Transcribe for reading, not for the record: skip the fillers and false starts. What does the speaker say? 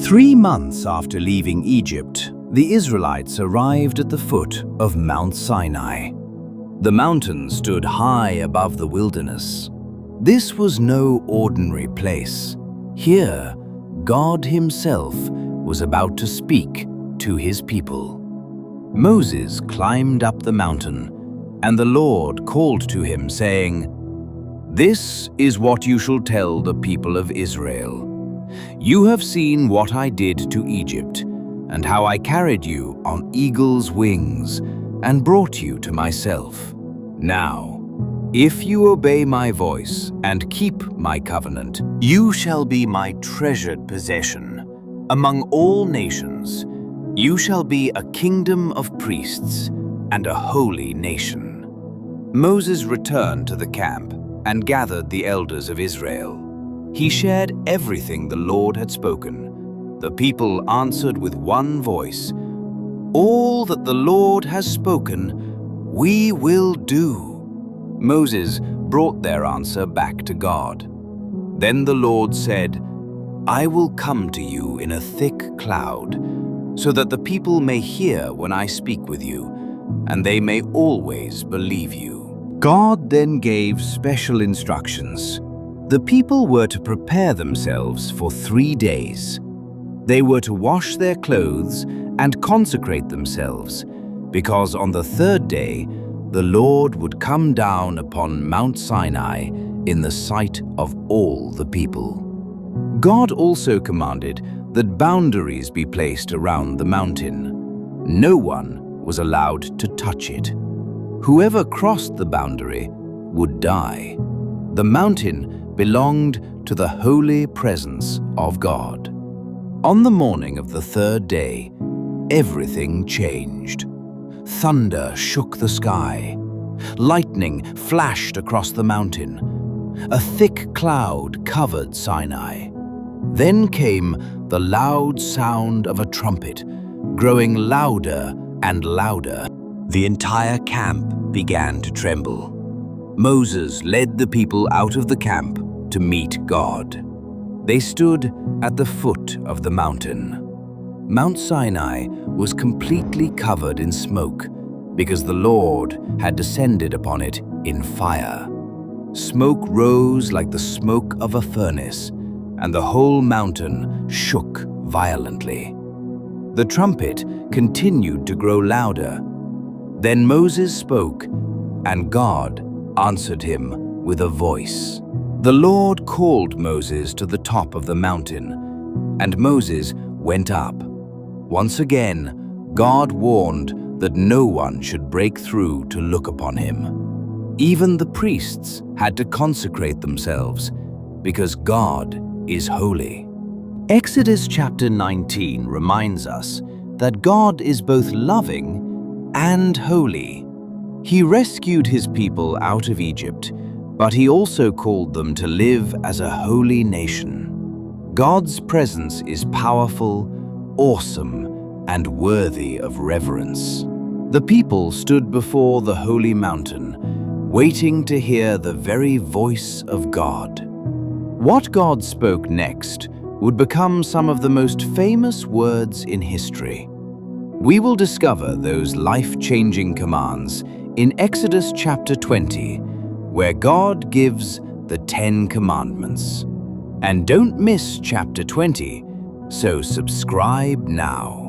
3 months after leaving Egypt, the Israelites arrived at the foot of Mount Sinai. The mountain stood high above the wilderness. This was no ordinary place. Here, God Himself was about to speak to His people. Moses climbed up the mountain, and the Lord called to him, saying, "This is what you shall tell the people of Israel. You have seen what I did to Egypt, and how I carried you on eagle's wings and brought you to myself. Now, if you obey my voice and keep my covenant, you shall be my treasured possession among all nations. You shall be a kingdom of priests and a holy nation." Moses returned to the camp and gathered the elders of Israel. He shared everything the Lord had spoken. The people answered with one voice, "All that the Lord has spoken, we will do." Moses brought their answer back to God. Then the Lord said, "I will come to you in a thick cloud, so that the people may hear when I speak with you, and they may always believe you." God then gave special instructions. The people were to prepare themselves for 3 days. They were to wash their clothes and consecrate themselves, because on the 3rd day, the Lord would come down upon Mount Sinai in the sight of all the people. God also commanded that boundaries be placed around the mountain. No one was allowed to touch it. Whoever crossed the boundary would die. The mountain belonged to the holy presence of God. On the morning of the 3rd day, everything changed. Thunder shook the sky. Lightning flashed across the mountain. A thick cloud covered Sinai. Then came the loud sound of a trumpet, growing louder and louder. The entire camp began to tremble. Moses led the people out of the camp to meet God. They stood at the foot of the mountain. Mount Sinai was completely covered in smoke because the Lord had descended upon it in fire. Smoke rose like the smoke of a furnace, and the whole mountain shook violently. The trumpet continued to grow louder. Then Moses spoke, and God answered him with a voice. The Lord called Moses to the top of the mountain, and Moses went up. Once again, God warned that no one should break through to look upon him. Even the priests had to consecrate themselves, because God is holy. Exodus chapter 19 reminds us that God is both loving and holy. He rescued His people out of Egypt, but He also called them to live as a holy nation. God's presence is powerful, awesome, and worthy of reverence. The people stood before the holy mountain, waiting to hear the very voice of God. What God spoke next would become some of the most famous words in history. We will discover those life-changing commands in Exodus chapter 20, where God gives the 10 Commandments. And don't miss chapter 20, so subscribe now.